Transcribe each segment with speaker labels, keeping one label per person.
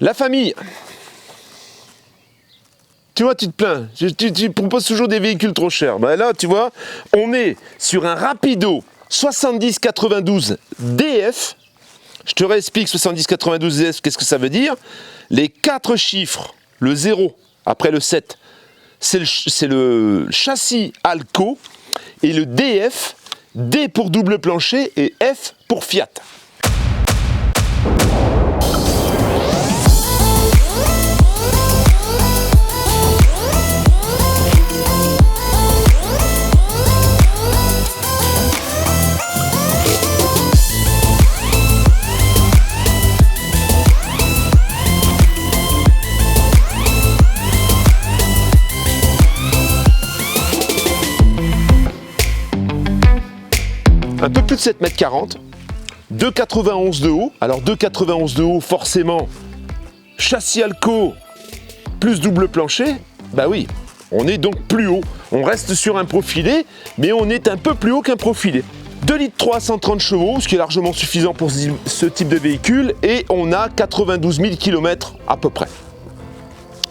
Speaker 1: La famille. Tu vois, tu te plains, tu proposes toujours des véhicules trop chers. Ben là, tu vois, on est sur un Rapido 7092 DF. Je te réexplique 7092 DF, qu'est-ce que ça veut dire? Les 4 chiffres, le 0 après le 7, c'est le châssis Alco, et le DF, D pour double plancher et F pour Fiat. Un peu plus de 7,40 m, 2,91 de haut. Alors 2,91 de haut, forcément, châssis Alco plus double plancher, bah oui, on est donc plus haut. On reste sur un profilé, mais on est un peu plus haut qu'un profilé. 2,3 litres 130 chevaux, ce qui est largement suffisant pour ce type de véhicule, et on a 92 000 km à peu près.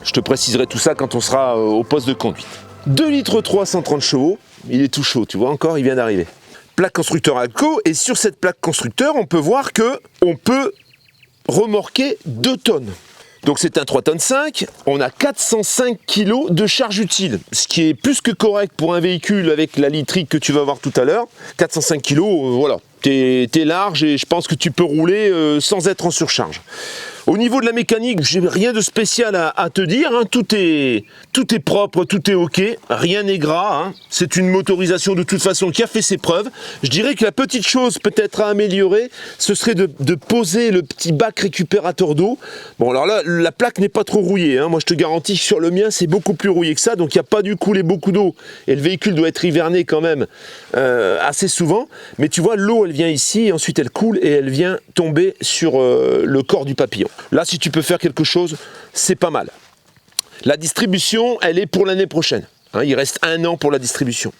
Speaker 1: Je te préciserai tout ça quand on sera au poste de conduite. 2,3 litres 130 chevaux, il est tout chaud, tu vois encore, il vient d'arriver. Plaque constructeur Alco, et sur cette plaque constructeur, on peut voir que on peut remorquer 2 tonnes. Donc c'est un 3,5 tonnes, on a 405 kg de charge utile, ce qui est plus que correct pour un véhicule avec la litrique que tu vas voir tout à l'heure. 405 kg, voilà, t'es large et je pense que tu peux rouler sans être en surcharge. Au niveau de la mécanique, j'ai rien de spécial à te dire, hein. Tout est propre, tout est ok, rien n'est gras, hein. C'est une motorisation de toute façon qui a fait ses preuves. Je dirais que la petite chose peut-être à améliorer, ce serait de poser le petit bac récupérateur d'eau. Bon alors là, la plaque n'est pas trop rouillée, hein. Moi je te garantis que sur le mien c'est beaucoup plus rouillé que ça, donc il n'y a pas dû couler beaucoup d'eau, et le véhicule doit être hiverné quand même assez souvent, mais tu vois l'eau elle vient ici, et ensuite elle coule et elle vient tomber sur le corps du papillon. Là, si tu peux faire quelque chose, c'est pas mal. La distribution, elle est pour l'année prochaine. Hein, il reste 1 an pour la distribution.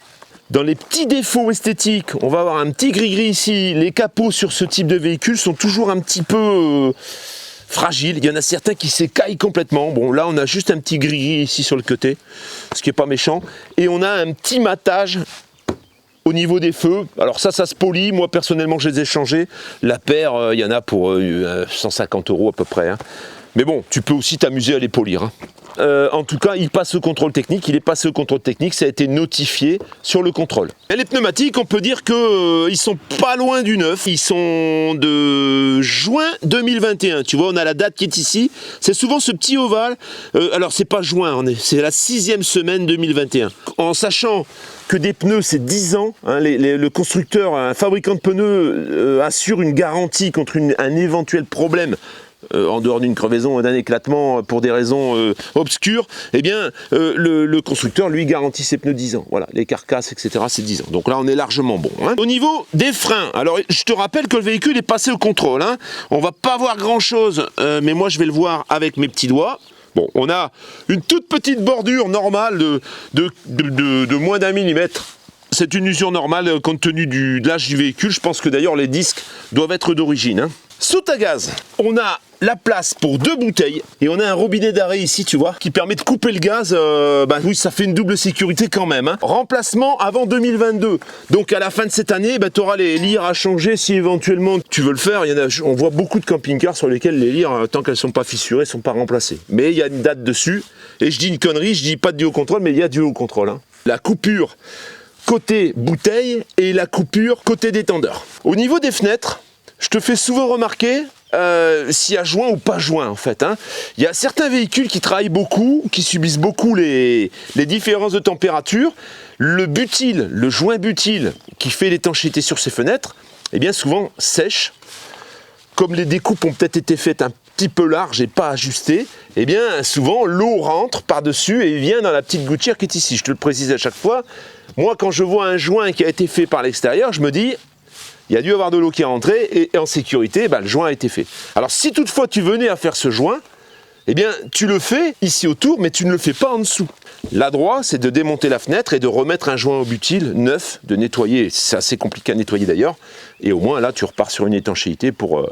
Speaker 1: Dans les petits défauts esthétiques, on va avoir un petit gris-gris ici. Les capots sur ce type de véhicule sont toujours un petit peu fragiles. Il y en a certains qui s'écaillent complètement. Bon, là, on a juste un petit gris-gris ici sur le côté, ce qui n'est pas méchant. Et on a un petit matage au niveau des feux. Alors ça se polit. Moi, personnellement, je les ai changés. La paire, il y en a pour 150 € à peu près. Hein. Mais bon, tu peux aussi t'amuser à les polir. Hein. En tout cas, il passe au contrôle technique. Il est passé au contrôle technique. Ça a été notifié sur le contrôle. Et les pneumatiques, on peut dire qu'ils sont pas loin du neuf. Ils sont de juin 2021. Tu vois, on a la date qui est ici. C'est souvent ce petit ovale. Alors, c'est pas juin, c'est la 6e semaine 2021. En sachant que des pneus, c'est 10 ans. Hein, le constructeur, un fabricant de pneus assure une garantie contre un éventuel problème. En dehors d'une crevaison, d'un éclatement pour des raisons obscures, eh bien le constructeur lui garantit ses pneus 10 ans. Voilà, les carcasses, etc. c'est 10 ans. Donc là on est largement bon. Hein. Au niveau des freins, alors je te rappelle que le véhicule est passé au contrôle. Hein. On va pas voir grand chose, mais moi je vais le voir avec mes petits doigts. Bon, on a une toute petite bordure normale de moins d'1 millimètre. C'est une usure normale compte tenu de l'âge du véhicule. Je pense que d'ailleurs les disques doivent être d'origine. Hein. Soute à gaz, on a la place pour 2 bouteilles et on a un robinet d'arrêt ici, tu vois, qui permet de couper le gaz. Bah oui, ça fait une double sécurité quand même. Hein. Remplacement avant 2022. Donc à la fin de cette année, bah, tu auras les lyres à changer si éventuellement tu veux le faire. On voit beaucoup de camping-cars sur lesquels les lyres, tant qu'elles ne sont pas fissurées, ne sont pas remplacées. Mais il y a une date dessus. Et je dis une connerie, je dis pas de duo contrôle, mais il y a duo contrôle. Hein. La coupure côté bouteille et la coupure côté détendeur. Au niveau des fenêtres, je te fais souvent remarquer s'il y a joint ou pas joint en fait. Hein. Il y a certains véhicules qui travaillent beaucoup, qui subissent beaucoup les différences de température. Le butyl, le joint butyl qui fait l'étanchéité sur ces fenêtres, eh bien souvent sèche. Comme les découpes ont peut-être été faites un petit peu larges et pas ajustées, eh bien souvent l'eau rentre par-dessus et vient dans la petite gouttière qui est ici. Je te le précise à chaque fois. Moi quand je vois un joint qui a été fait par l'extérieur, je me dis il y a dû avoir de l'eau qui est rentrée et en sécurité, bah, le joint a été fait. Alors si toutefois tu venais à faire ce joint, eh bien tu le fais ici autour, mais tu ne le fais pas en dessous. L'adroit, c'est de démonter la fenêtre et de remettre un joint obutile neuf, de nettoyer, c'est assez compliqué à nettoyer d'ailleurs, et au moins là tu repars sur une étanchéité pour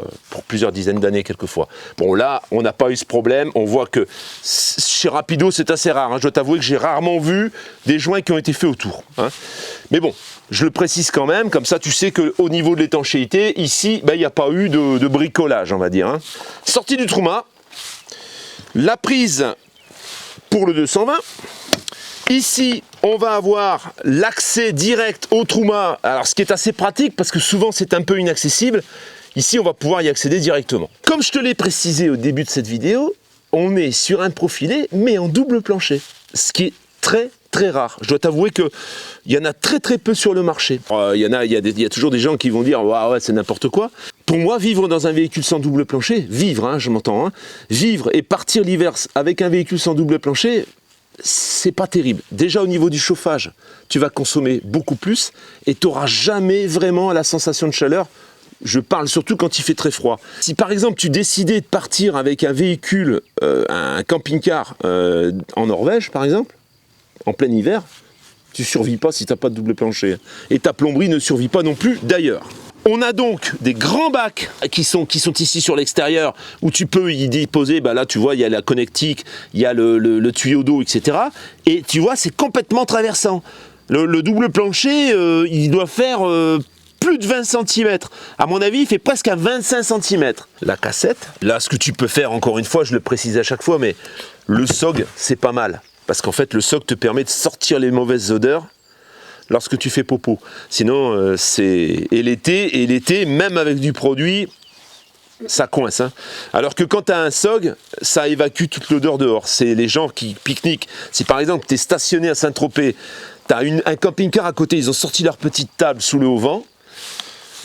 Speaker 1: plusieurs dizaines d'années quelquefois. Bon là, on n'a pas eu ce problème, on voit que chez Rapido c'est assez rare, hein. Je dois t'avouer que j'ai rarement vu des joints qui ont été faits autour, hein. Mais bon, je le précise quand même, comme ça tu sais qu'au niveau de l'étanchéité, ici, il n'y a pas eu de bricolage, on va dire, hein. Sortie du Truma, la prise pour le 220. Ici, on va avoir l'accès direct au Truma, alors ce qui est assez pratique parce que souvent c'est un peu inaccessible. Ici, on va pouvoir y accéder directement. Comme je te l'ai précisé au début de cette vidéo, on est sur un profilé mais en double plancher, ce qui est très rare. Je dois t'avouer qu'il y en a très peu sur le marché. Il y a toujours des gens qui vont dire ouais, c'est n'importe quoi. Pour moi, vivre dans un véhicule sans double plancher, vivre, hein, je m'entends, hein, vivre et partir l'hiver avec un véhicule sans double plancher, c'est pas terrible. Déjà au niveau du chauffage, tu vas consommer beaucoup plus et tu n'auras jamais vraiment la sensation de chaleur. Je parle surtout quand il fait très froid. Si par exemple tu décidais de partir avec un véhicule, un camping-car en Norvège par exemple, en plein hiver, tu survis pas si tu n'as pas de double plancher. Et ta plomberie ne survit pas non plus d'ailleurs. On a donc des grands bacs qui sont ici sur l'extérieur où tu peux y déposer, là tu vois il y a la connectique, il y a le tuyau d'eau, etc. Et tu vois c'est complètement traversant. Le double plancher il doit faire plus de 20 cm. À mon avis il fait presque à 25 cm. La cassette, là ce que tu peux faire encore une fois, je le précise à chaque fois, mais le SOG c'est pas mal. Parce qu'en fait le SOG te permet de sortir les mauvaises odeurs lorsque tu fais popo. Sinon, c'est... Et l'été, même avec du produit, ça coince, hein. Alors que quand tu as un SOG, ça évacue toute l'odeur dehors. C'est les gens qui pique-niquent. Si par exemple, tu es stationné à Saint-Tropez, tu as un camping-car à côté, ils ont sorti leur petite table sous le haut-vent.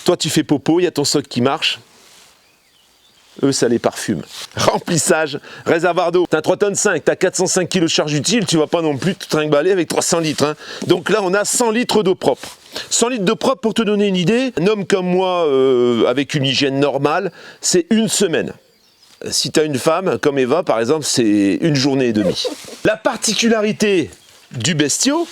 Speaker 1: Toi, tu fais popo, il y a ton SOG qui marche. Eux, ça les parfume. Remplissage, réservoir d'eau. T'as 3,5 tonnes, t'as 405 kg de charge utile, tu vas pas non plus te trimballer avec 300 litres. Hein. Donc là, on a 100 litres d'eau propre. 100 litres d'eau propre, pour te donner une idée, un homme comme moi, avec une hygiène normale, c'est une semaine. Si tu as une femme, comme Eva par exemple, c'est une journée et demie. La particularité du Bestio,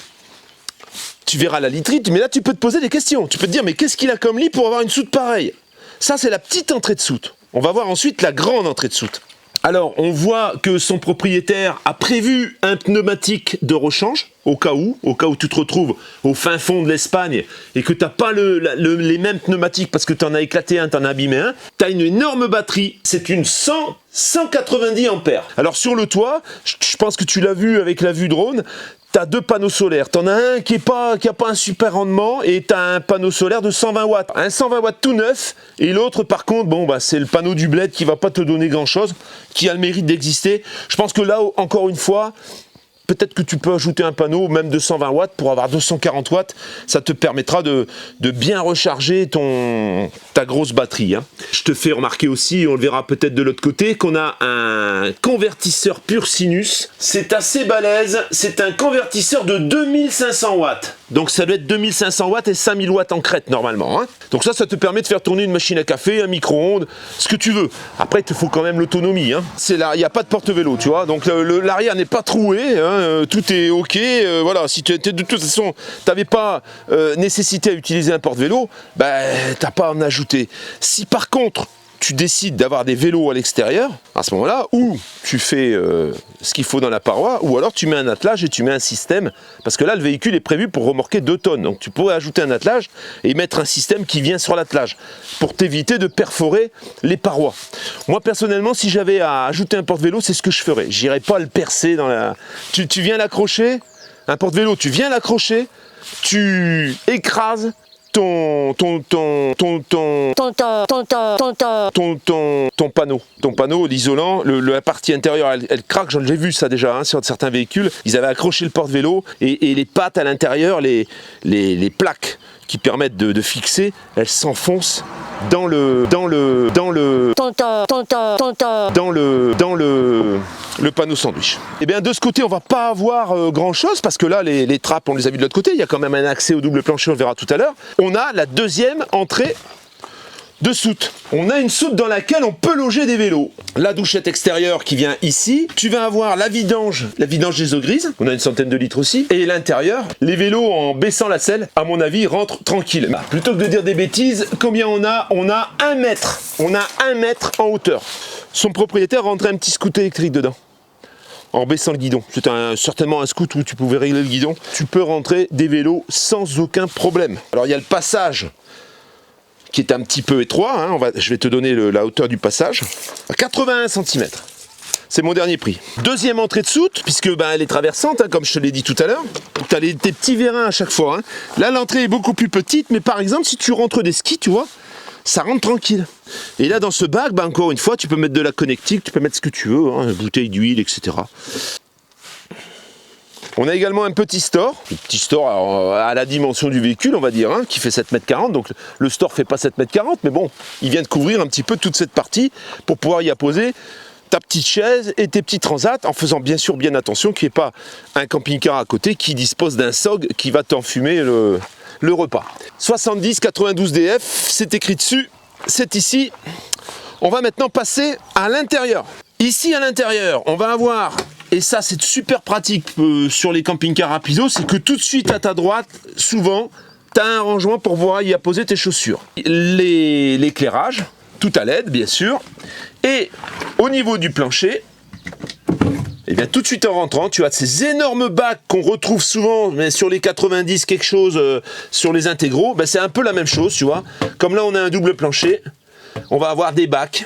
Speaker 1: tu verras la litrite, mais là tu peux te poser des questions. Tu peux te dire, mais qu'est-ce qu'il a comme lit pour avoir une soute pareille? Ça, c'est la petite entrée de soute. On va voir ensuite la grande entrée de soute. Alors, on voit que son propriétaire a prévu un pneumatique de rechange, au cas où tu te retrouves au fin fond de l'Espagne et que tu n'as pas les mêmes pneumatiques parce que tu en as éclaté un, tu en as abîmé un. Tu as une énorme batterie, c'est une 190 ampères. Alors sur le toit, je pense que tu l'as vu avec la vue drone, tu as deux panneaux solaires. Tu en as un qui a pas un super rendement et tu as un panneau solaire de 120 watts. Un 120 watts tout neuf et l'autre par contre, c'est le panneau du bled qui va pas te donner grand chose, qui a le mérite d'exister. Je pense que là, encore une fois, peut-être que tu peux ajouter un panneau même de 120 watts pour avoir 240 watts. Ça te permettra de bien recharger ta grosse batterie, hein. Je te fais remarquer aussi, on le verra peut-être de l'autre côté, qu'on a un convertisseur pur sinus. C'est assez balèze. C'est un convertisseur de 2500 watts. Donc ça doit être 2500 watts et 5000 watts en crête normalement, hein. Donc ça te permet de faire tourner une machine à café, un micro-ondes, ce que tu veux. Après, il te faut quand même l'autonomie, hein. Il n'y a pas de porte-vélo, tu vois. Donc l'arrière n'est pas troué, hein. Tout est ok. Voilà, si de toute façon, tu n'avais pas nécessité à utiliser un porte-vélo, tu n'as pas à en ajouter. Si par contre, tu décides d'avoir des vélos à l'extérieur, à ce moment-là, ou tu fais ce qu'il faut dans la paroi, ou alors tu mets un attelage et tu mets un système, parce que là, le véhicule est prévu pour remorquer 2 tonnes, donc tu pourrais ajouter un attelage et mettre un système qui vient sur l'attelage, pour t'éviter de perforer les parois. Moi, personnellement, si j'avais à ajouter un porte-vélo, c'est ce que je ferais. J'irais pas le percer dans la... Tu viens l'accrocher, un porte-vélo, tu viens l'accrocher, tu écrases ton panneau, l'isolant, la partie intérieure, elle craque. J'ai vu ça déjà, hein, sur certains véhicules. Ils avaient accroché le porte-vélo et les pattes à l'intérieur, les plaques qui permettent de fixer, elles s'enfoncent dans le panneau sandwich. Et bien de ce côté, on va pas avoir grand chose parce que là, les trappes, on les a vues de l'autre côté. Il y a quand même un accès au double plancher, on le verra tout à l'heure. On a la deuxième entrée de soute. On a une soute dans laquelle on peut loger des vélos. La douchette extérieure qui vient ici. Tu vas avoir la vidange des eaux grises. On a une centaine de litres aussi. Et l'intérieur, les vélos en baissant la selle, à mon avis, rentrent tranquilles. Bah, plutôt que de dire des bêtises, combien on a? On a 1 mètre. On a 1 mètre en hauteur. Son propriétaire rentrait un petit scooter électrique dedans, en baissant le guidon. C'est certainement un scoot où tu pouvais régler le guidon. Tu peux rentrer des vélos sans aucun problème. Alors il y a le passage qui est un petit peu étroit, hein. Je vais te donner la hauteur du passage, à 81 cm. C'est mon dernier prix. Deuxième entrée de soute, puisque elle est traversante, hein, comme je te l'ai dit tout à l'heure. Tu as tes petits vérins à chaque fois. Hein. Là, l'entrée est beaucoup plus petite, mais par exemple, si tu rentres des skis, tu vois, ça rentre tranquille. Et là, dans ce bac, encore une fois, tu peux mettre de la connectique, tu peux mettre ce que tu veux, hein, une bouteille d'huile, etc. On a également un petit store à la dimension du véhicule, on va dire, hein, qui fait 7,40 m. Donc le store fait pas 7,40 m, mais bon, il vient de couvrir un petit peu toute cette partie pour pouvoir y apposer ta petite chaise et tes petits transats, en faisant bien sûr bien attention qu'il n'y ait pas un camping-car à côté qui dispose d'un SOG qui va t'enfumer le repas. 70-92 DF, c'est écrit dessus, c'est ici. On va maintenant passer à l'intérieur. Ici à l'intérieur, on va avoir... Et ça, c'est super pratique sur les camping-cars rapido, c'est que tout de suite à ta droite, souvent, tu as un rangement pour pouvoir y apposer tes chaussures. L'éclairage, tout à LED, bien sûr. Et au niveau du plancher, et bien tout de suite en rentrant, tu as ces énormes bacs qu'on retrouve souvent, mais sur les 90 quelque chose, sur les intégraux, c'est un peu la même chose, tu vois. Comme là, on a un double plancher, on va avoir des bacs,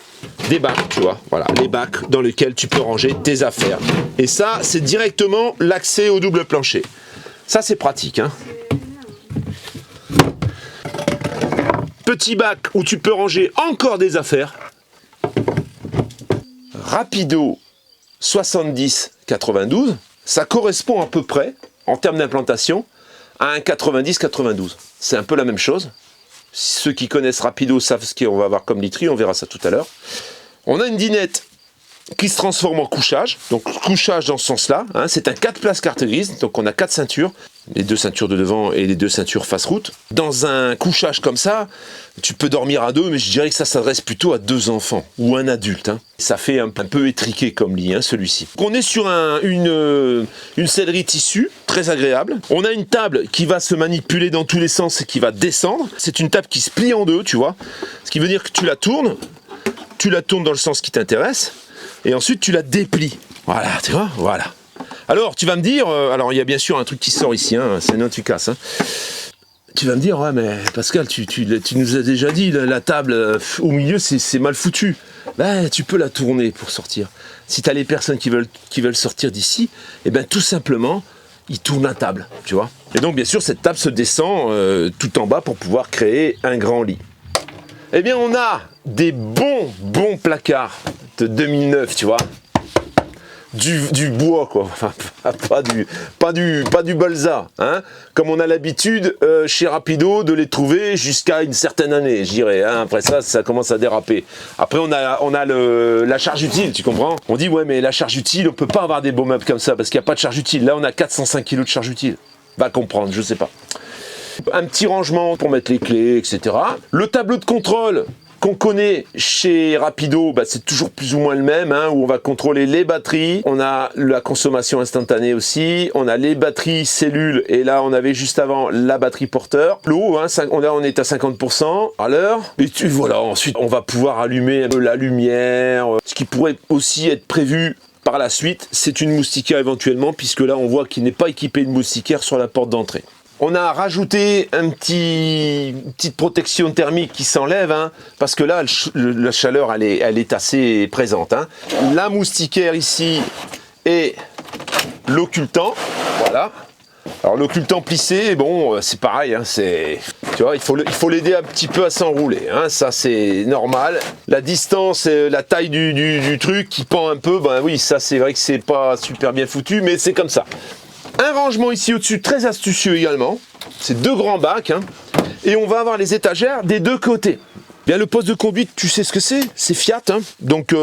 Speaker 1: tu vois, voilà, les bacs dans lesquels tu peux ranger tes affaires. Et ça, c'est directement l'accès au double plancher. Ça, c'est pratique, hein. Petit bac où tu peux ranger encore des affaires. Rapido 70-92, ça correspond à peu près, en termes d'implantation, à un 90-92. C'est un peu la même chose. Ceux qui connaissent Rapido savent ce qu'on va avoir comme literie, on verra ça tout à l'heure. On a une dinette qui se transforme en couchage, donc couchage dans ce sens-là, hein, c'est un 4 places carte grise, donc on a 4 ceintures, les 2 ceintures de devant et les 2 ceintures face route. Dans un couchage comme ça, tu peux dormir à 2, mais je dirais que ça s'adresse plutôt à 2 enfants ou un adulte. Hein. Ça fait un peu étriqué comme lit, hein, celui-ci. On est sur une sellerie tissu, très agréable. On a une table qui va se manipuler dans tous les sens et qui va descendre. C'est une table qui se plie en 2, tu vois, ce qui veut dire que tu la tournes dans le sens qui t'intéresse, et ensuite tu la déplies. Voilà, tu vois, voilà. Alors, tu vas me dire, alors il y a bien sûr un truc qui sort ici, hein, c'est non tu casses. Hein. Tu vas me dire, ouais mais Pascal, tu nous as déjà dit, la table au milieu c'est mal foutu. Tu peux la tourner pour sortir. Si tu as les personnes qui veulent sortir d'ici, et tout simplement, ils tournent la table, tu vois. Et donc bien sûr, cette table se descend tout en bas pour pouvoir créer un grand lit. Eh bien, on a des bons placards de 2009, tu vois. Du bois, quoi. Enfin, pas du balsa, hein. Comme on a l'habitude chez Rapido de les trouver jusqu'à une certaine année, je dirais. Hein. Après ça commence à déraper. Après, on a la charge utile, tu comprends? On dit, ouais, mais la charge utile, on peut pas avoir des beaux meubles comme ça parce qu'il n'y a pas de charge utile. Là, on a 405 kg de charge utile. Va comprendre, je sais pas. Un petit rangement pour mettre les clés, etc. Le tableau de contrôle qu'on connaît chez Rapido, c'est toujours plus ou moins le même, hein, où on va contrôler les batteries. On a la consommation instantanée aussi. On a les batteries cellules. Et là, on avait juste avant la batterie porteur. L'eau, hein, on est à 50% à l'heure. Et voilà, ensuite, on va pouvoir allumer la lumière. Ce qui pourrait aussi être prévu par la suite, c'est une moustiquaire éventuellement, puisque là, on voit qu'il n'est pas équipé de moustiquaire sur la porte d'entrée. On a rajouté une petite protection thermique qui s'enlève, hein, parce que là, la chaleur, elle est assez présente. Hein. La moustiquaire ici et l'occultant, voilà. Alors l'occultant plissé, bon, c'est pareil, hein, tu vois, il faut l'aider un petit peu à s'enrouler, hein, ça c'est normal. La distance, la taille du truc qui pend un peu, oui, ça c'est vrai que c'est pas super bien foutu, mais c'est comme ça. Un rangement ici au-dessus, très astucieux également. C'est 2 grands bacs. Hein. Et on va avoir les étagères des 2 côtés. Bien, le poste de conduite, tu sais ce que c'est? C'est Fiat. Hein. Donc,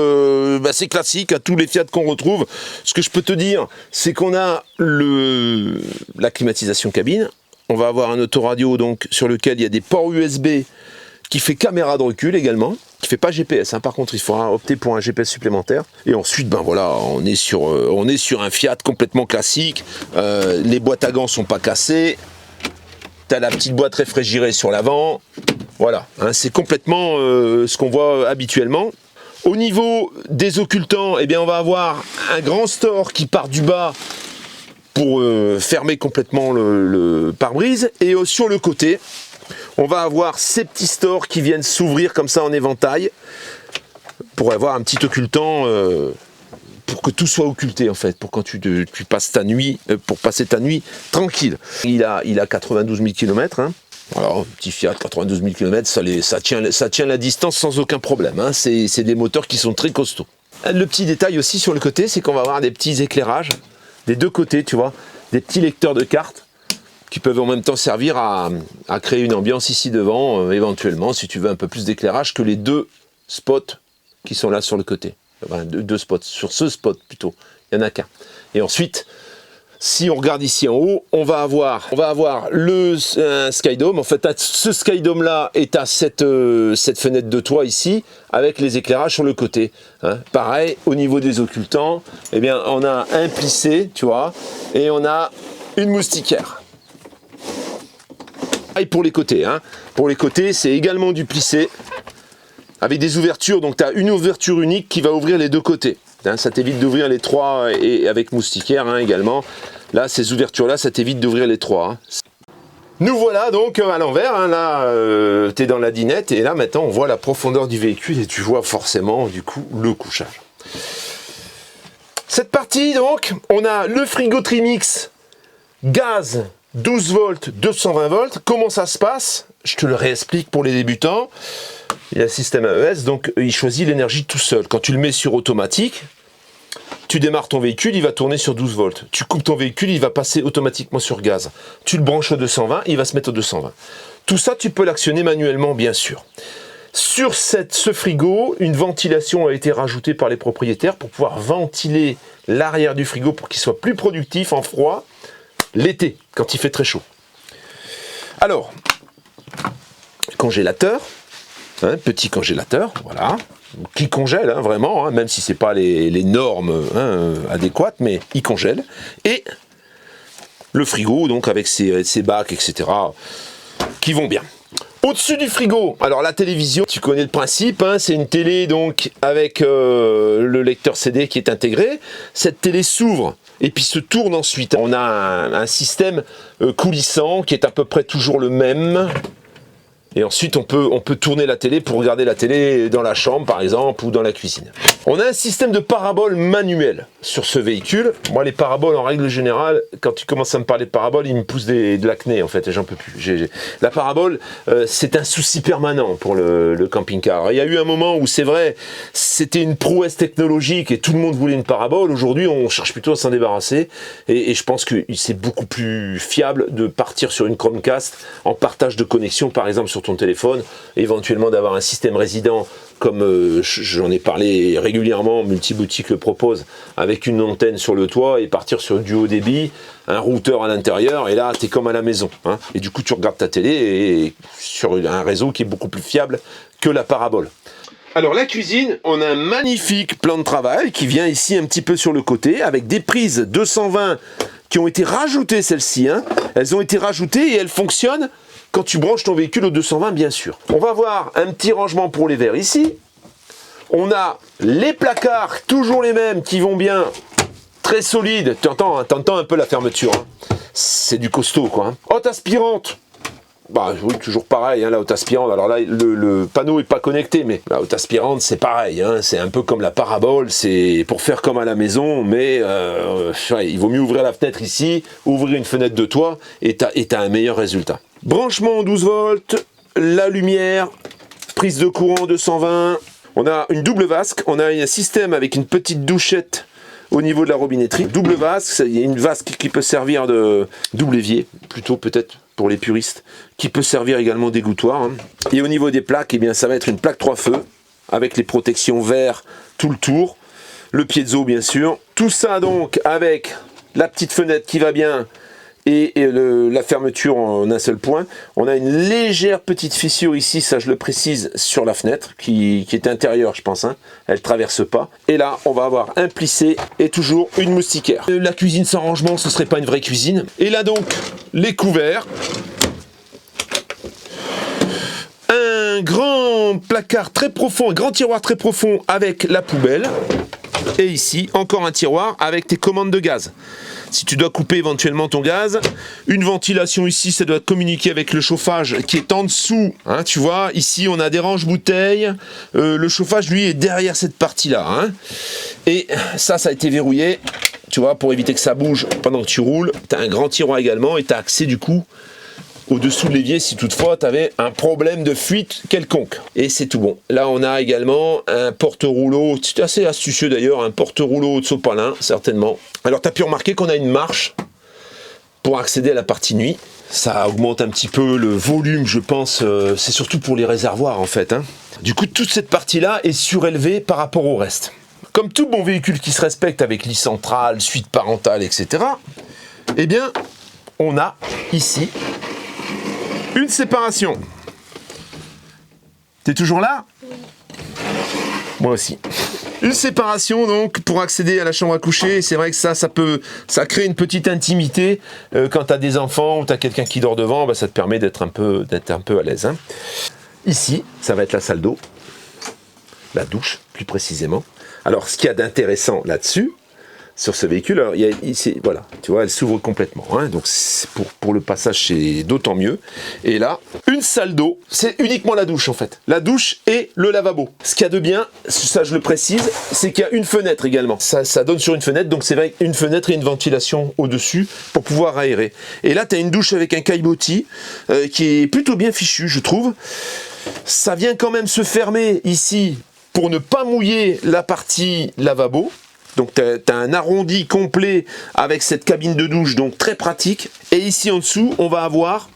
Speaker 1: c'est classique à tous les Fiat qu'on retrouve. Ce que je peux te dire, c'est qu'on a la climatisation cabine. On va avoir un autoradio donc, sur lequel il y a des ports USB qui fait caméra de recul également, qui fait pas GPS, hein. Par contre il faudra opter pour un GPS supplémentaire. Et ensuite, ben voilà, on est sur un Fiat complètement classique, les boîtes à gants sont pas cassées, t'as la petite boîte réfrigérée sur l'avant, voilà, hein, c'est complètement ce qu'on voit habituellement. Au niveau des occultants, eh bien on va avoir un grand store qui part du bas pour fermer complètement le pare-brise, et sur le côté, on va avoir ces petits stores qui viennent s'ouvrir comme ça en éventail pour avoir un petit occultant pour que tout soit occulté en fait, pour quand tu passes ta nuit, pour passer ta nuit tranquille. Il a 92 000 km, hein. Alors, petit Fiat, 92 000 km, ça tient la distance sans aucun problème, hein. C'est des moteurs qui sont très costauds. Le petit détail aussi sur le côté, c'est qu'on va avoir des petits éclairages des deux côtés, tu vois, des petits lecteurs de cartes qui peuvent en même temps servir à créer une ambiance ici devant, éventuellement, si tu veux un peu plus d'éclairage que les deux spots qui sont là sur le côté. Enfin, deux spots, sur ce spot plutôt, il n'y en a qu'un. Et ensuite, si on regarde ici en haut, on va avoir un Skydome. En fait, ce Skydome là est à cette fenêtre de toit ici, avec les éclairages sur le côté, hein. Pareil, au niveau des occultants, eh bien, on a un plissé, tu vois, et on a une moustiquaire. Et pour les côtés, hein. Pour les côtés, c'est également du plissé, avec des ouvertures. Donc, tu as une ouverture unique qui va ouvrir les deux côtés. Hein, ça t'évite d'ouvrir les trois, et avec moustiquaire, hein, également. Là, ces ouvertures-là, ça t'évite d'ouvrir les trois. Hein. Nous voilà donc à l'envers. Hein, là, tu es dans la dinette, et là, maintenant, on voit la profondeur du véhicule, et tu vois forcément, du coup, le couchage. Cette partie, donc, on a le frigo Trimix gaz 12 volts, 220 volts. Comment ça se passe? Je te le réexplique pour les débutants. Il y a un système AES, donc il choisit l'énergie tout seul. Quand tu le mets sur automatique, tu démarres ton véhicule, il va tourner sur 12 volts. Tu coupes ton véhicule, il va passer automatiquement sur gaz. Tu le branches au 220, il va se mettre au 220. Tout ça, tu peux l'actionner manuellement, bien sûr. Sur ce frigo, une ventilation a été rajoutée par les propriétaires pour pouvoir ventiler l'arrière du frigo pour qu'il soit plus productif en froid l'été, quand il fait très chaud. Alors, congélateur, hein, petit congélateur, voilà, qui congèle, hein, vraiment, hein, même si c'est pas les normes, hein, adéquates, mais il congèle. Et le frigo, donc avec ses bacs, etc., qui vont bien. Au-dessus du frigo, alors la télévision, tu connais le principe, hein, c'est une télé donc avec le lecteur CD qui est intégré. Cette télé s'ouvre et puis se tourne ensuite. On a un système coulissant qui est à peu près toujours le même. Et ensuite, on peut tourner la télé pour regarder la télé dans la chambre, par exemple, ou dans la cuisine. On a un système de parabole manuel sur ce véhicule. Moi, les paraboles, en règle générale, quand tu commences à me parler de paraboles, ils me poussent de l'acné, en fait, et j'en peux plus. La parabole, c'est un souci permanent pour le camping-car. Alors, il y a eu un moment où, c'est vrai, c'était une prouesse technologique et tout le monde voulait une parabole. Aujourd'hui, on cherche plutôt à s'en débarrasser. Et je pense que c'est beaucoup plus fiable de partir sur une Chromecast en partage de connexion, par exemple, sur ton téléphone, éventuellement d'avoir un système résident comme j'en ai parlé régulièrement, Multiboutique le propose, avec une antenne sur le toit et partir sur du haut débit, un routeur à l'intérieur, et là tu es comme à la maison, hein, et du coup tu regardes ta télé et sur un réseau qui est beaucoup plus fiable que la parabole. Alors la cuisine, on a un magnifique plan de travail qui vient ici un petit peu sur le côté, avec des prises 220 qui ont été rajoutées, celles-ci, hein. Elles ont été rajoutées et elles fonctionnent quand tu branches ton véhicule au 220, bien sûr. On va voir un petit rangement pour les verres ici. On a les placards, toujours les mêmes, qui vont bien, très solides. Tu entends un peu la fermeture, hein. C'est du costaud, quoi, hein. Haute aspirante. Bah oui, toujours pareil, hein, la haute aspirante. Alors là, le panneau n'est pas connecté, mais la haute aspirante, c'est pareil, hein, c'est un peu comme la parabole, c'est pour faire comme à la maison, mais ouais, il vaut mieux ouvrir la fenêtre ici, ouvrir une fenêtre de toit, et t'as un meilleur résultat. Branchement 12 volts, la lumière, prise de courant 220, on a une double vasque, on a un système avec une petite douchette au niveau de la robinetterie. Double vasque, il y a une vasque qui peut servir de double évier, plutôt peut-être pour les puristes, qui peut servir également d'égouttoir, hein. Et au niveau des plaques, eh bien, ça va être une plaque 3 feux, avec les protections verre tout le tour, le piezo bien sûr. Tout ça donc avec la petite fenêtre qui va bien, la fermeture en un seul point. On a une légère petite fissure ici, ça je le précise, sur la fenêtre, qui est intérieure je pense, hein. Elle traverse pas. Et là, on va avoir un plissé et toujours une moustiquaire. La cuisine sans rangement, ce serait pas une vraie cuisine. Et là donc, les couverts. Un grand placard très profond, un grand tiroir très profond avec la poubelle. Et ici, encore un tiroir avec tes commandes de gaz. Si tu dois couper éventuellement ton gaz, une ventilation ici, ça doit communiquer avec le chauffage qui est en dessous. Hein, tu vois, ici on a des range-bouteilles. Le chauffage, lui, est derrière cette partie-là. Hein. Et ça a été verrouillé. Tu vois, pour éviter que ça bouge pendant que tu roules. Tu as un grand tiroir également et tu as accès du coup au-dessous de l'évier si toutefois tu avais un problème de fuite quelconque. Et c'est tout bon. Là, on a également un porte-rouleau, c'est assez astucieux d'ailleurs, un porte-rouleau de sopalin, certainement. Alors, tu as pu remarquer qu'on a une marche pour accéder à la partie nuit. Ça augmente un petit peu le volume, je pense. C'est surtout pour les réservoirs, en fait. Hein. Du coup, toute cette partie-là est surélevée par rapport au reste. Comme tout bon véhicule qui se respecte avec lit central, suite parentale, etc., eh bien, on a ici une séparation. T'es toujours là? Moi aussi. Une séparation donc pour accéder à la chambre à coucher. C'est vrai que ça crée une petite intimité quand t'as des enfants ou t'as quelqu'un qui dort devant. Bah, ça te permet d'être un peu à l'aise. Hein. Ici, ça va être la salle d'eau, la douche plus précisément. Alors, ce qu'il y a d'intéressant là-dessus, sur ce véhicule, alors, voilà, tu vois, elle s'ouvre complètement, hein, donc pour le passage, c'est d'autant mieux. Et là, une salle d'eau, c'est uniquement la douche en fait. La douche et le lavabo. Ce qu'il y a de bien, ça je le précise, c'est qu'il y a une fenêtre également. Ça donne sur une fenêtre, donc c'est vrai, une fenêtre et une ventilation au-dessus pour pouvoir aérer. Et là, tu as une douche avec un caillebotis qui est plutôt bien fichu, je trouve. Ça vient quand même se fermer ici pour ne pas mouiller la partie lavabo. Donc tu as un arrondi complet avec cette cabine de douche, donc très pratique. Et ici en dessous, on va avoir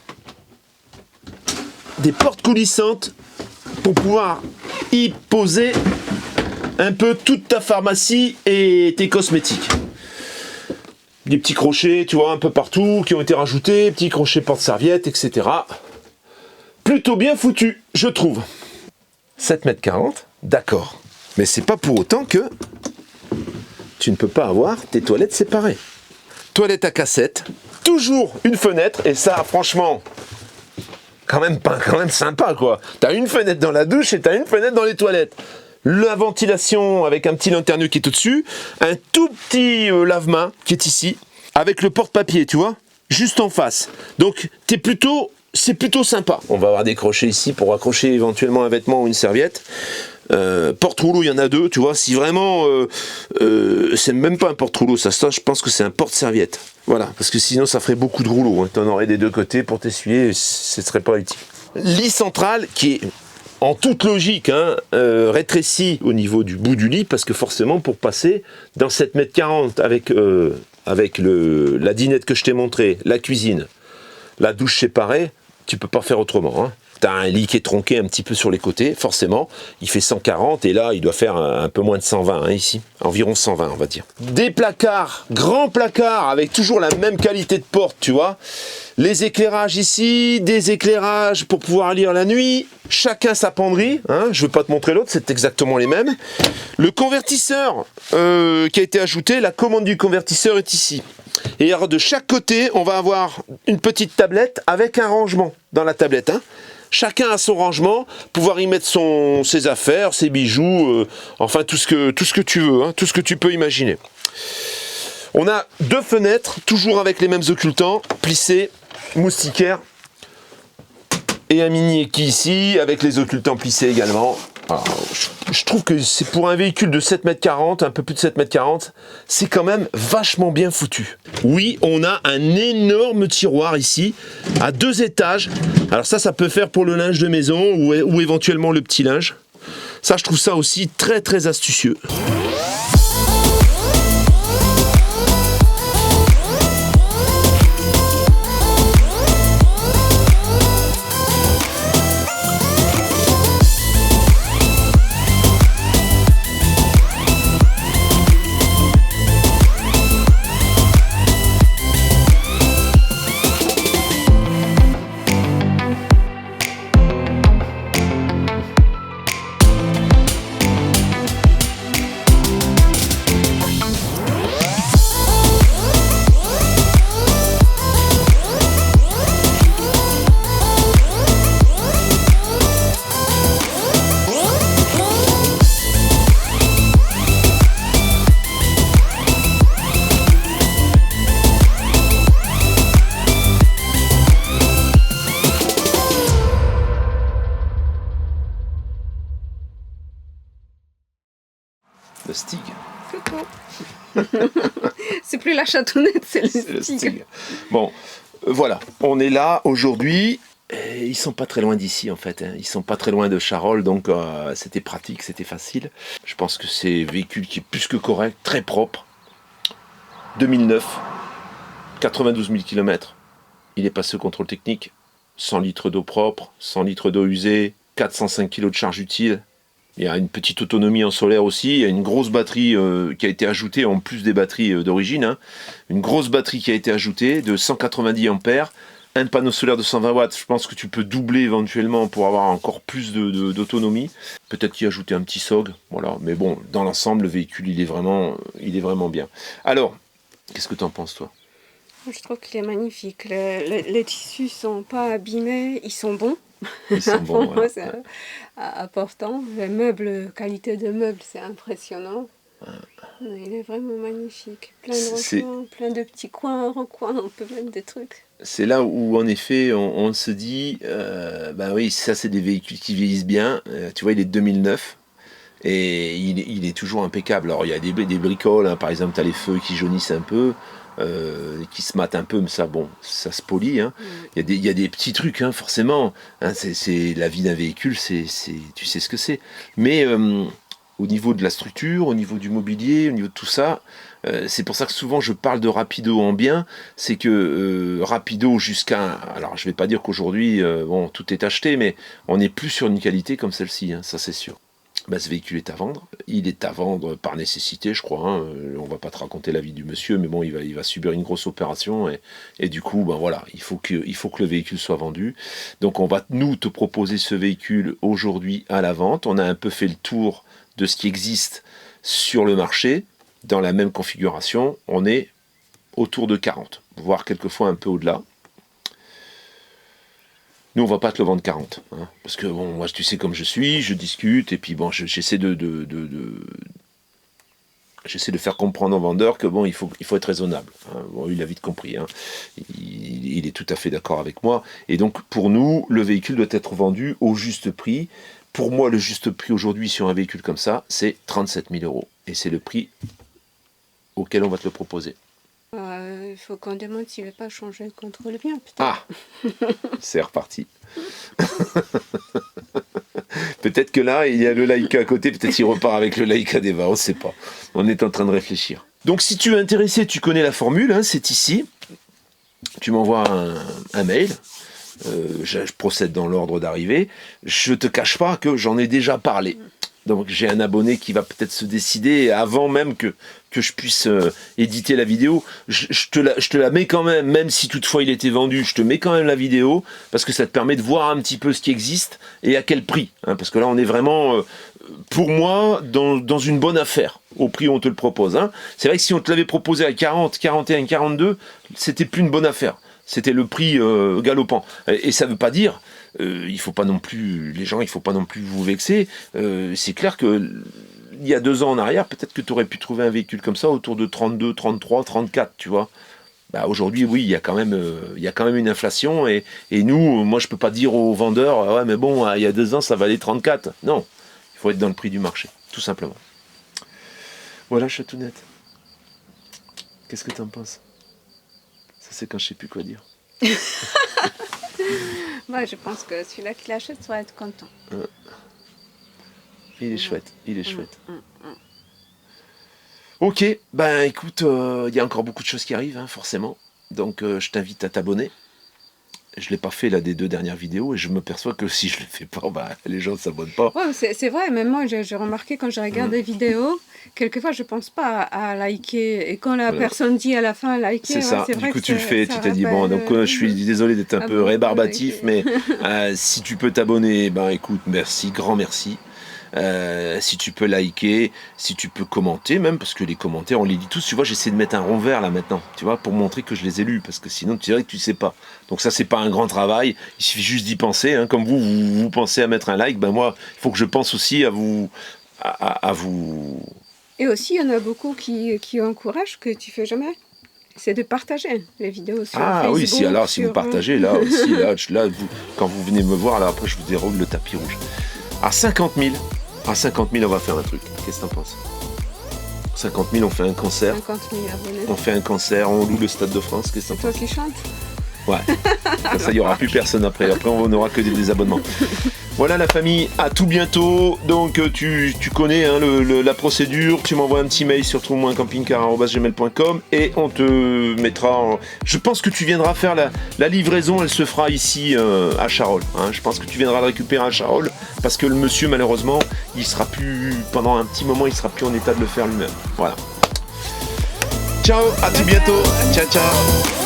Speaker 1: des portes coulissantes pour pouvoir y poser un peu toute ta pharmacie et tes cosmétiques. Des petits crochets, tu vois, un peu partout, qui ont été rajoutés, petits crochets porte-serviettes, etc. Plutôt bien foutu, je trouve. 7,40 m, d'accord. Mais c'est pas pour autant que tu ne peux pas avoir tes toilettes séparées. Toilette à cassette, toujours une fenêtre, et ça, franchement, quand même sympa, quoi. T'as une fenêtre dans la douche et t'as une fenêtre dans les toilettes. La ventilation avec un petit lanterneux qui est au-dessus, un tout petit lave-main qui est ici, avec le porte-papier, tu vois, juste en face. Donc, c'est plutôt sympa. On va avoir des crochets ici pour accrocher éventuellement un vêtement ou une serviette. Porte-rouleau, il y en a deux, tu vois, si vraiment c'est même pas un porte-rouleau, ça je pense que c'est un porte-serviette, voilà, parce que sinon ça ferait beaucoup de rouleaux, hein. T'en aurais des deux côtés pour t'essuyer, ce serait pas utile. Lit central qui est en toute logique rétréci au niveau du bout du lit, parce que forcément pour passer dans 7,40 m avec la dinette que je t'ai montré, la cuisine, la douche séparée, tu peux pas faire autrement, hein. Tu as un lit qui est tronqué un petit peu sur les côtés, forcément. Il fait 140 et là, il doit faire un peu moins de 120 ici. Environ 120, on va dire. Des placards, grands placards avec toujours la même qualité de porte, tu vois. Les éclairages ici, des éclairages pour pouvoir lire la nuit. Chacun sa penderie, hein. Je ne vais pas te montrer l'autre, c'est exactement les mêmes. Le convertisseur qui a été ajouté, la commande du convertisseur est ici. Et alors de chaque côté, on va avoir une petite tablette avec un rangement dans la tablette, hein. Chacun a son rangement, pouvoir y mettre ses affaires, ses bijoux, enfin tout ce que tu veux, hein, tout ce que tu peux imaginer. On a deux fenêtres, toujours avec les mêmes occultants, plissés, moustiquaires, et un mini équille ici, avec les occultants plissés également. Alors, je trouve que c'est pour un véhicule de 7,40 m, un peu plus de 7,40 m, c'est quand même vachement bien foutu. Oui, on a un énorme tiroir ici, à 2 étages. Alors ça peut faire pour le linge de maison ou éventuellement le petit linge. Ça, je trouve ça aussi très très astucieux.
Speaker 2: C'est plus la chatounette, c'est
Speaker 1: C'est
Speaker 2: le
Speaker 1: le
Speaker 2: Stig.
Speaker 1: Stig. Bon, voilà, on est là aujourd'hui. Et ils sont pas très loin d'ici en fait, hein. Ils sont pas très loin de Charolles, donc c'était pratique, c'était facile. Je pense que c'est un véhicule qui est plus que correct, très propre. 2009, 92 000 km. Il est passé au contrôle technique. 100 litres d'eau propre, 100 litres d'eau usée, 405 kg de charge utile. Il y a une petite autonomie en solaire aussi. Il y a une grosse batterie qui a été ajoutée en plus des batteries d'origine, hein. Une grosse batterie qui a été ajoutée de 190 ampères. Un panneau solaire de 120 watts, je pense que tu peux doubler éventuellement pour avoir encore plus d'autonomie. Peut-être y ajouter un petit SOG, voilà. Mais bon, dans l'ensemble, le véhicule, il est vraiment bien. Alors, qu'est-ce que tu en penses, toi?
Speaker 2: Je trouve qu'il est magnifique. Les tissus sont pas abîmés, ils sont bons.
Speaker 1: Ils sont bons,
Speaker 2: Pour moi,
Speaker 1: ouais.
Speaker 2: c'est important. Les meubles, qualité de meubles, c'est impressionnant. Il est vraiment magnifique. Plein de
Speaker 1: C'est-
Speaker 2: recoins, plein de petits coins, recoins, on peut mettre des trucs.
Speaker 1: C'est là où, en effet, on se dit, bah oui, ça, c'est des véhicules qui vieillissent bien. Tu vois, il est de 2009. Et il est toujours impeccable. Alors il y a des bricoles, hein. Par exemple, tu as les feux qui jaunissent un peu, qui se matent un peu, mais ça, bon, ça se polit, hein. Il y a des petits trucs, hein, forcément, hein. C'est la vie d'un véhicule, tu sais ce que c'est. Mais au niveau de la structure, au niveau du mobilier, au niveau de tout ça, c'est pour ça que souvent je parle de Rapido en bien. C'est que Rapido jusqu'à... Alors je vais pas dire qu'aujourd'hui, bon, tout est acheté, mais on n'est plus sur une qualité comme celle-ci, hein, ça c'est sûr. Bah, ce véhicule est à vendre. Il est à vendre par nécessité, je crois, hein. On va pas te raconter la vie du monsieur, mais bon, il va subir une grosse opération et du coup, ben voilà, il faut que le véhicule soit vendu. Donc, on va nous te proposer ce véhicule aujourd'hui à la vente. On a un peu fait le tour de ce qui existe sur le marché. Dans la même configuration, on est autour de 40, voire quelquefois un peu au-delà. Nous, on va pas te le vendre 40, hein, parce que bon, moi, tu sais comme je suis, je discute, et puis bon, j'essaie j'essaie de faire comprendre aux vendeurs que bon, il faut être raisonnable, hein. Bon, il a vite compris, hein. Il est tout à fait d'accord avec moi, et donc pour nous, le véhicule doit être vendu au juste prix. Pour moi, le juste prix aujourd'hui sur un véhicule comme ça, c'est 37 000 €, et c'est le prix auquel on va te le proposer.
Speaker 2: Il faut qu'on demande s'il ne veut pas changer le contrôle bien, peut-être.
Speaker 1: Ah, c'est reparti. Peut-être que là, il y a le Laika à côté, peut-être qu'il repart avec le Laika d'Eva, on ne sait pas. On est en train de réfléchir. Donc si tu es intéressé, tu connais la formule, hein, c'est ici. Tu m'envoies un mail, je procède dans l'ordre d'arrivée. Je te cache pas que j'en ai déjà parlé. Donc j'ai un abonné qui va peut-être se décider avant même que je puisse éditer la vidéo. Je te la mets quand même si toutefois il était vendu, je te mets quand même la vidéo, parce que ça te permet de voir un petit peu ce qui existe et à quel prix, hein, parce que là on est vraiment, pour moi, dans une bonne affaire, au prix où on te le propose, hein. C'est vrai que si on te l'avait proposé à 40, 41, 42, c'était plus une bonne affaire. C'était le prix galopant. Et ça ne veut pas dire... il faut pas non plus, les gens, il faut pas non plus vous vexer. C'est clair que il y a 2 ans en arrière, peut-être que tu aurais pu trouver un véhicule comme ça autour de 32, 33, 34, tu vois. Bah aujourd'hui, oui, il y a quand même une inflation et nous, moi, je peux pas dire aux vendeurs, ouais, mais bon, il y a 2 ans, ça valait 34. Non, il faut être dans le prix du marché, tout simplement. Voilà, Chatounette. Qu'est-ce que tu en penses? Ça, c'est quand je sais plus quoi dire.
Speaker 2: Moi, je pense que celui-là qui l'achète va être content.
Speaker 1: Il est chouette, il est chouette. Ok, ben écoute, il y a encore beaucoup de choses qui arrivent, hein, forcément. Donc je t'invite à t'abonner. Je ne l'ai pas fait là des 2 dernières vidéos et je me perçois que si je ne le fais pas, bah, les gens ne s'abonnent pas.
Speaker 2: Ouais, c'est vrai, même moi j'ai remarqué quand je regarde des vidéos, quelquefois je pense pas à liker. Et quand la
Speaker 1: Voilà.
Speaker 2: personne dit à la fin liker,
Speaker 1: C'est
Speaker 2: ouais,
Speaker 1: ça,
Speaker 2: c'est
Speaker 1: du
Speaker 2: vrai
Speaker 1: coup
Speaker 2: que
Speaker 1: tu le fais, tu t'es dit bon, donc je suis désolé d'être un peu
Speaker 2: bon,
Speaker 1: rébarbatif,
Speaker 2: liker.
Speaker 1: mais si tu peux t'abonner, ben écoute, merci, grand merci. Si tu peux liker, si tu peux commenter même, parce que les commentaires on les lit tous, tu vois, j'essaie de mettre un rond vert là maintenant, tu vois, pour montrer que je les ai lus, parce que sinon tu dirais que tu sais pas. Donc ça c'est pas un grand travail, il suffit juste d'y penser, hein. Comme vous pensez à mettre un like, ben moi il faut que je pense aussi à vous
Speaker 2: Et aussi, il y en a beaucoup qui encouragent que tu fais jamais. C'est de partager les vidéos sur Facebook.
Speaker 1: Ah oui, si vous partagez, là aussi, là quand vous venez me voir, là après je vous déroule le tapis rouge. À 50 000, on va faire un truc. Qu'est-ce que t'en penses? 50 000, on fait un concert.
Speaker 2: 50 000 abonnés.
Speaker 1: On fait un concert, on loue le Stade de France. Qu'est-ce que
Speaker 2: C'est toi qui chantes?
Speaker 1: Ouais. Ça, il n'y aura plus personne après. Après, on n'aura que des désabonnements. Voilà la famille, à tout bientôt. Donc tu connais hein, la procédure. Tu m'envoies un petit mail sur trouve-moi-un-camping-car@gmail.com et on te mettra. Je pense que tu viendras faire la livraison. Elle se fera ici à Charolles. Hein. Je pense que tu viendras le récupérer à Charolles parce que le monsieur malheureusement, il sera plus pendant un petit moment, il sera plus en état de le faire lui-même. Voilà. Ciao, à tout bientôt. Ciao ciao.